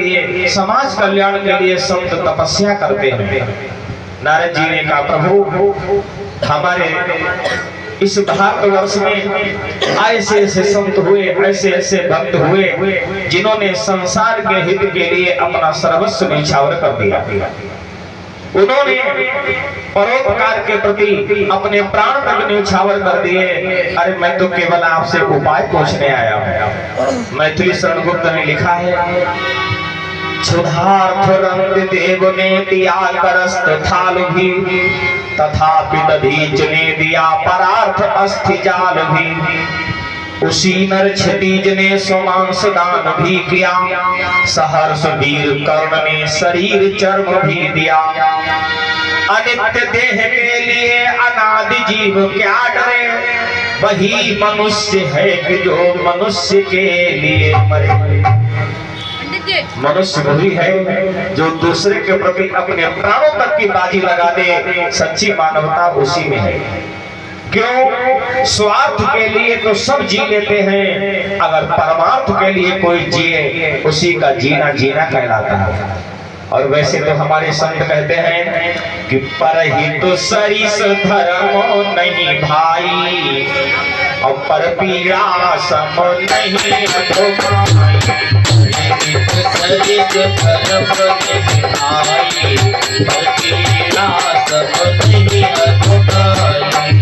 लिए, समाज कल्याण के लिए संत तपस्या करते हैं। नारद जी ने कहा, प्रभु हमारे इस भारतवर्ष में ऐसे ऐसे संत हुए, ऐसे ऐसे भक्त हुए जिन्होंने संसार के हित के लिए अपना सर्वस्व न्यौछावर कर दिया। उन्होंने परोपकार के प्रति अपने प्राण तक न्यौछावर कर दिए। अरे मैं तो केवल आपसे उपाय पूछने आया हूँ। मैथिली शरण गुप्त ने लिखा है, क्षुधार्थ रंग देव ने दिया करस्त थाल भी, तथापि दधीच ने दिया परार्थ अस्थि जाल भी। उसी नर क्षितिज ने स्वमांस दान भी किया, सहर्ष वीर कर्ण ने शरीर चर्म भी दिया। अनित्य देह के लिए अनादि जीव क्या डरे, वही मनुष्य है कि जो मनुष्य के लिए मरे। मनुष्य वही है जो दूसरे के प्रति अपने प्राणों तक की बाजी लगा दे। सच्ची मानवता उसी में है। क्यों? स्वार्थ के लिए तो सब जी लेते हैं, अगर परमार्थ के लिए कोई जिए उसी का जीना जीना कहलाता है। और वैसे तो हमारे संत कहते हैं कि परहित सरिस धर्म नहीं भाई, और पर पीड़ा सम नहीं अधोभाई। सरिस धर्म नहीं भाई, पर पीड़ा सम नहीं अधोभाई।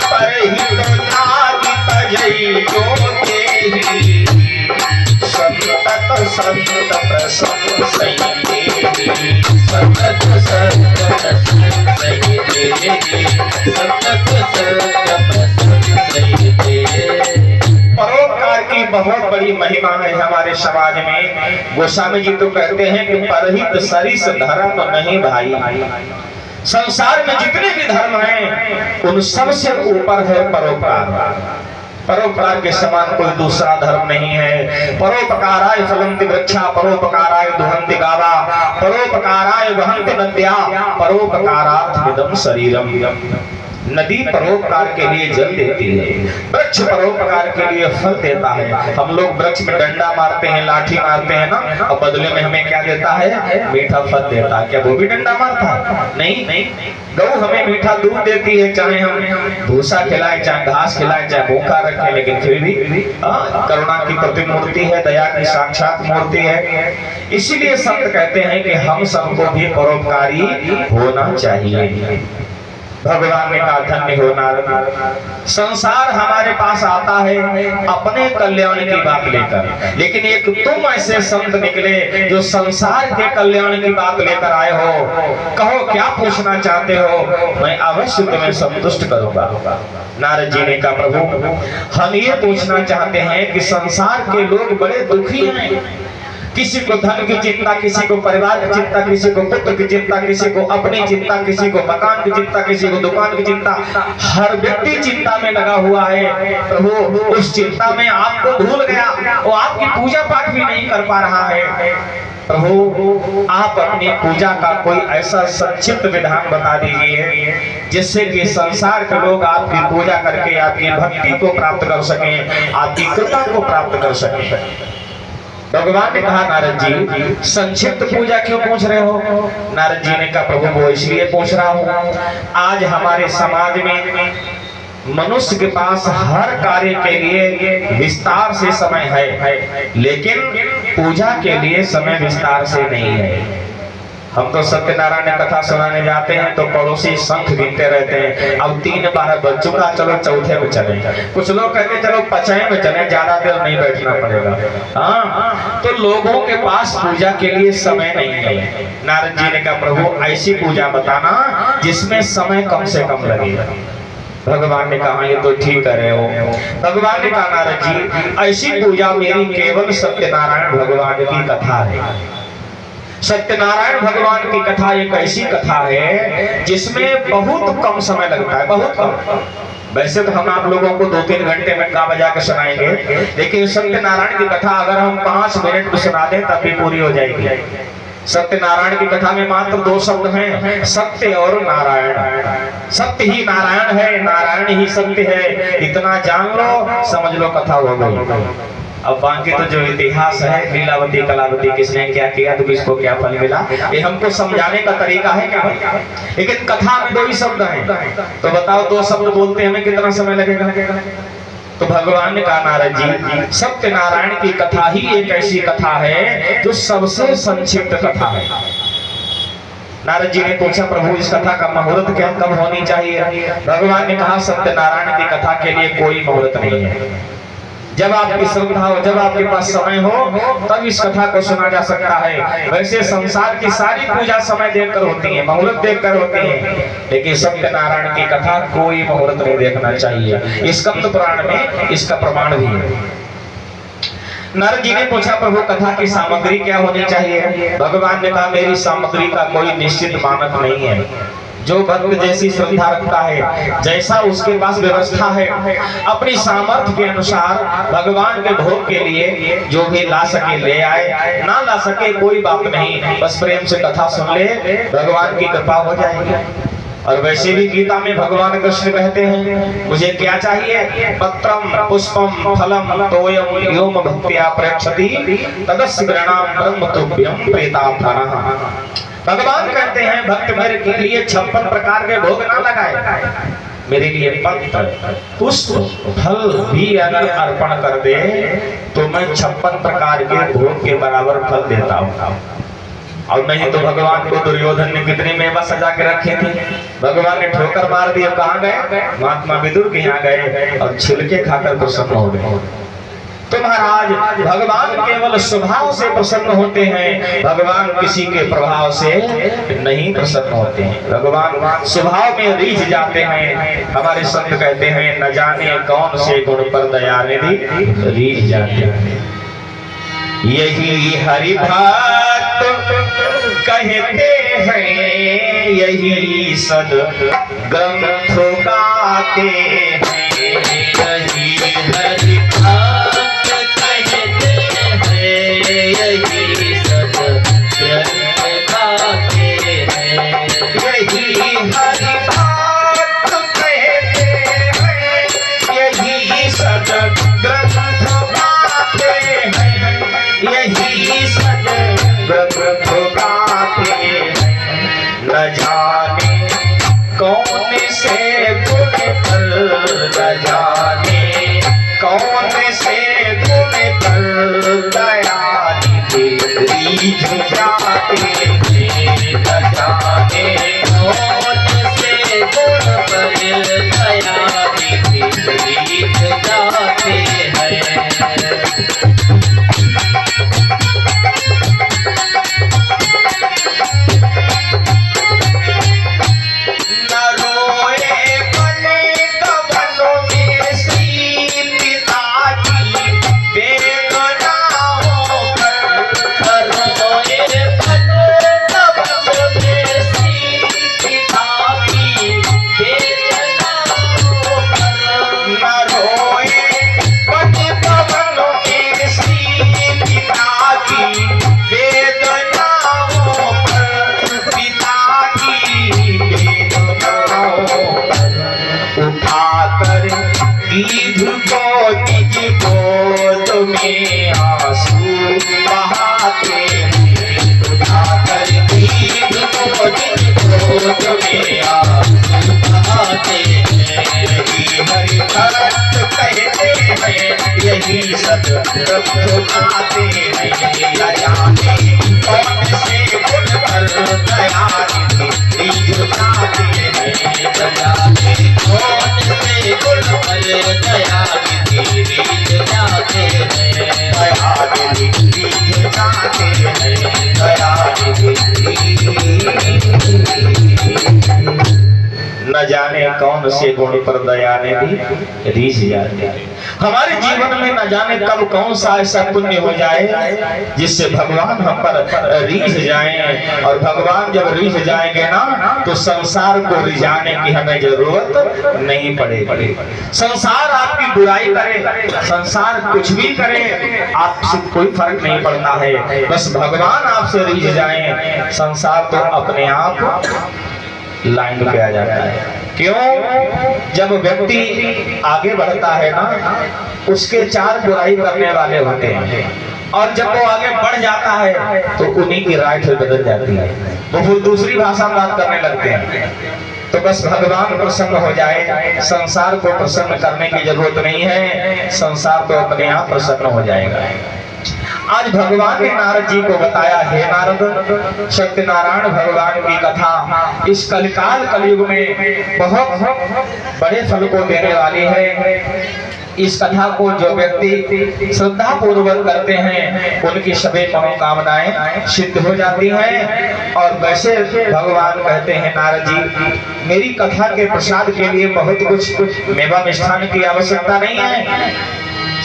परहित नागित जय जो तेहि, संतत संत प्रसन्न सही देहि। संतत संत प्रसन्न सही देहि, संतत संत प्रसन्न सही देहि। परोपकार की बहुत बड़ी महिमा है हमारे समाज में। गोस्वामी जी तो कहते हैं कि परहित सरिस धर्म नहीं भाई। संसार में जितने भी धर्म हैं उन सबसे ऊपर है परोपकार। परोपकार के समान कोई दूसरा धर्म नहीं है। परोपकाराय फलन्ति वृक्षा, परोपकाराय दुहन्ति गावा, परोपकाराय वहन्ति नद्या, परोपकारार्थमिदं शरीरम। नदी परोपकार के लिए जल देती है, वृक्ष परोपकार के लिए फल देता है। हम लोग वृक्ष में डंडा मारते हैं, लाठी मारते हैं ना, और बदले में हमें क्या देता है? मीठा फल देता है। क्या वो भी डंडा मारता है? नहीं। गौ हमें मीठा दूध देती है, चाहे हम भूसा खिलाएं, चाहे घास खिलाएं, चाहे भूखा रखें, लेकिन फिर भी करुणा की प्रतिमूर्ति है, दया की साक्षात मूर्ति है। इसीलिए संत कहते हैं कि हम सबको भी परोपकारी होना चाहिए। भगवान ने कहा, धन्य हो नारद, संसार हमारे पास आता है अपने कल्याण की बात लेकर, लेकिन एक तुम ऐसे संत निकले जो संसार के कल्याण की बात लेकर आए हो। कहो क्या पूछना चाहते हो, मैं अवश्य तुम्हें संतुष्ट करूंगा। नारद जी ने कहा, प्रभु हम ये पूछना चाहते हैं कि संसार के लोग बड़े दुखी हैं। किसी को धन की चिंता, किसी को परिवार की चिंता, किसी को पुत्र की चिंता, किसी को अपनी चिंता, किसी को मकान की चिंता, किसी को दुकान की चिंता। हर व्यक्ति चिंता में लगा हुआ है। प्रभु उस चिंता में आपको भूल गया, वो आपकी पूजा पाठ भी नहीं कर पा रहा है। प्रभु आप अपनी पूजा का कोई ऐसा संक्षिप्त विधान बता दीजिए जिससे कि संसार के लोग आपकी पूजा करके आपकी भक्ति को प्राप्त कर सकें, आपकी कृपा को प्राप्त कर सकें। भगवान ने कहा, नारद जी संक्षिप्त पूजा क्यों पूछ रहे हो? नारद जी ने कहा, प्रभु वो इसलिए पूछ रहा हूँ, आज हमारे समाज में मनुष्य के पास हर कार्य के लिए विस्तार से समय है, लेकिन पूजा के लिए समय विस्तार से नहीं है। हम तो सत्यनारायण कथा सुनाने जाते हैं तो पड़ोसी शंख गिनते रहते हैं। अब 3-12 बज चुका, चलो चौथे में चले। कुछ लोग कहते चलो 5वें में चले, ज्यादा देर नहीं बैठना पड़ेगा। हाँ, तो लोगों के पास पूजा के लिए समय नहीं है। नारद जी ने कहा, प्रभु ऐसी पूजा बताना जिसमें समय कम से कम लगेगा। भगवान ने कहा, ये तो ठीक कह रहे हो। भगवान ने कहा, नारद जी ऐसी पूजा मेरी केवल सत्यनारायण भगवान की कथा है। सत्यनारायण भगवान की कथा एक ऐसी कथा है जिसमें बहुत कम समय लगता है, बहुत कम। वैसे तो हम आप लोगों को 2-3 घंटे में गा बजा के सुनाएंगे, लेकिन सत्यनारायण की कथा अगर हम 5 मिनट में सुना दें तब भी पूरी हो जाएगी। सत्यनारायण की कथा में मात्र 2 शब्द हैं, सत्य और नारायण। सत्य ही नारायण है, नारायण ही सत्य है। इतना जान लो, समझ लो कथा हो गई। अब बाकी तो जो इतिहास है लीलावती कलावती किसने क्या किया तो किसको क्या फल मिला, ये हमको समझाने का तरीका है क्या भाई। लेकिन कथा में 2 ही शब्द हैं, तो बताओ 2 शब्द बोलते हमें कितना समय लगेगा। तो भगवान ने कहा नारद जी सत्यनारायण की कथा ही एक ऐसी कथा है जो सबसे संक्षिप्त कथा है। नारद जी ने पूछा प्रभु इस कथा का मुहूर्त क्या कब होनी चाहिए। भगवान ने कहा सत्यनारायण की कथा के लिए कोई मुहूर्त नहीं है। जब आपकी श्रद्धा हो, जब आपके पास समय हो तब इस कथा को सुना जा सकता है। वैसे संसार की सारी पूजा समय देखकर होती है, मुहूर्त देखकर होती है, लेकिन सत्यनारायण की कथा कोई मुहूर्त नहीं देखना चाहिए। स्कंद पुराण में इसका प्रमाण भी है। नारद जी ने पूछा प्रभु कथा की सामग्री क्या होनी चाहिए। भगवान ने कहा मेरी सामग्री का कोई निश्चित मानक नहीं है। जो भक्त जैसी श्रद्धा रखता है, जैसा उसके पास व्यवस्था है, अपनी सामर्थ्य के अनुसार भगवान के भोग के लिए जो भी ला सके ले आए, ना ला सके कोई बात नहीं, बस प्रेम से कथा सुन ले, भगवान की कृपा हो जाएगी। और वैसे भी गीता में भगवान कृष्ण कहते हैं मुझे क्या चाहिए, पत्रम पुष्पम फलम तोयम योम भक्त्या प्रेक्षति तदस्य गृणाम ब्रह्म तुभ्यम प्रेतात्मनः। भगवान कहते हैं भक्त मेरे के लिए 56 प्रकार के भोग ना लगाए, मेरे लिए पत्र पुष्प फल भी अगर अर्पण कर दे तो मैं 56 प्रकार के भोग के बराबर फल देता हूँ। और नहीं तो भगवान को दुर्योधन ने कितनी मेवा सजा के रखे थे, भगवान ने ठोकर मार दिया, कहाँ गए, महात्मा विदुर के यहाँ गए और छिलके खाकर प्रसन्न हो गए। तो महाराज भगवान केवल स्वभाव से प्रसन्न होते हैं, भगवान किसी के प्रभाव से नहीं प्रसन्न होते हैं। भगवान स्वभाव में रीझ जाते हैं। हमारे संत कहते हैं न जाने कौन से गुण पर दया निधि रीझ जाते हैं। यही हरि भक्त कहते हैं, यही सद ग्रंथों गाते हैं। यही हरि भक्त कहते हैं, यही सद ग्रंथ गाते हैं। यही हरि भक्त कहते हैं, यही सद ग्रंथ गाते हैं। यही सद ग्रंथ गाते हैं। न जाने कौन से गुण पर, न जाने कौन से गुण पर दया निधि रीझ जाते हैं। न जाने कौन से गुण पर दया निधि रीझ जाते हैं। गिद्ध को निज गोद में आंसू बहाते हैं। उठाकर गिद्ध को निज गोद में आंसू बहाते हैं। हरि भक्त कहते हैं, यही सद ग्रंथ गाते हैं। न जाने कौन से गुण पर दया निधि रीझ जाते हैं। न जाने कौन से गुण पर दया निधि रीझ जाते हैं। दया निधि रीझ जाते हैं। दया न जाने कौन से गुण पर दया निधि रीझ जाते हैं। हमारे जीवन में न जाने कब कौन सा ऐसा पुण्य हो जाए जिससे भगवान हम पर रीझ जाएं, और भगवान जब रीझ जाएंगे ना तो संसार को रिझाने की हमें जरूरत नहीं पड़ेगी। संसार आपकी बुराई करे, संसार कुछ भी करे, आपसे कोई फर्क नहीं पड़ता है। बस भगवान आपसे रीझ जाएं, संसार तो अपने आप लाइन पे आ जाता है। क्यों? जब व्यक्ति आगे बढ़ता है ना, उसके चार बुराई करने वाले होते हैं, और जब वो आगे बढ़ जाता है तो उन्हीं की राय फिर बदल जाती है, वो फिर दूसरी भाषा में बात करने लगते हैं। तो बस भगवान प्रसन्न हो जाए, संसार को प्रसन्न करने की जरूरत नहीं है, संसार तो अपने आप प्रसन्न हो जाएगा। आज भगवान ने नारद जी को बताया, हे नारद, सत्यनारायण भगवान की कथा इस कलिकाल कलयुग में बहुत बड़े फल को देने वाली है। इस कथा को जो व्यक्ति श्रद्धा पूर्वक करते हैं उनकी सभी मनोकामनाएं सिद्ध हो जाती हैं। और वैसे भगवान कहते हैं, नारद जी, मेरी कथा के प्रसाद के लिए बहुत कुछ मेवा मिष्ठान की आवश्यकता नहीं है।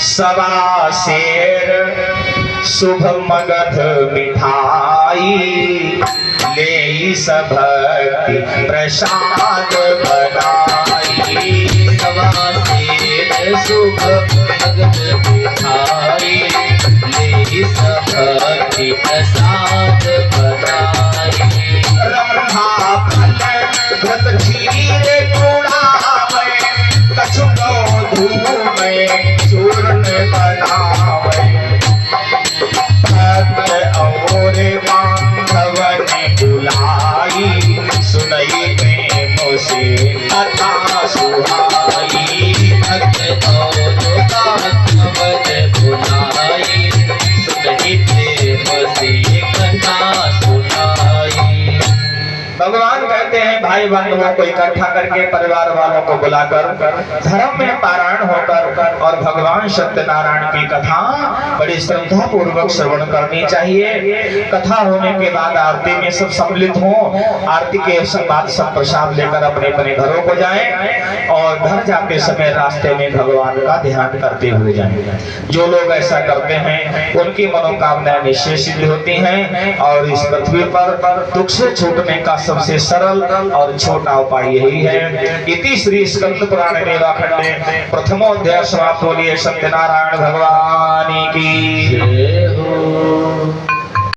सवा शेर शुभ मगध मिठाई ले सब भक्ति प्रसाद बनाई। सवा शेर शुभ मगध मिठाई ले सब भक्ति प्रसाद बनाई। रंभा फल व्रत खीर गुड़ावे, कछुको धूमे चूर्ण बनावे। भक्त और बांधव ने बुलाई, सुनई प्रेम से कथा सुहाई। भक्त और बांधव ने बुलाई, सुनई प्रेम से कथा सुनाई। भगवान कहते हैं, भाई बंधुओं को इकट्ठा करके, परिवार वालों को बुलाकर, धर्म में पारायण होकर और भगवान सत्यनारायण की कथा बड़ी श्रद्धा पूर्वक श्रवण करनी चाहिए। कथा होने के बाद आरती में सब सम्मिलित हो, आरती के बाद सब प्रसाद लेकर अपने अपने घरों को जाएं और घर जाते समय रास्ते में भगवान का ध्यान करते हुए जाएं। जो लोग ऐसा करते हैं उनकी मनोकामनाएं निश्चय सिद्ध होती हैं, और इस पृथ्वी पर दुख से छूटने का सबसे सरल और छोटा उपाय यही है। इति श्री स्कंद पुराण देवाखंडे प्रथमोध्याय समाप्त। बोलिए सत्यनारायण भगवान की जय हो।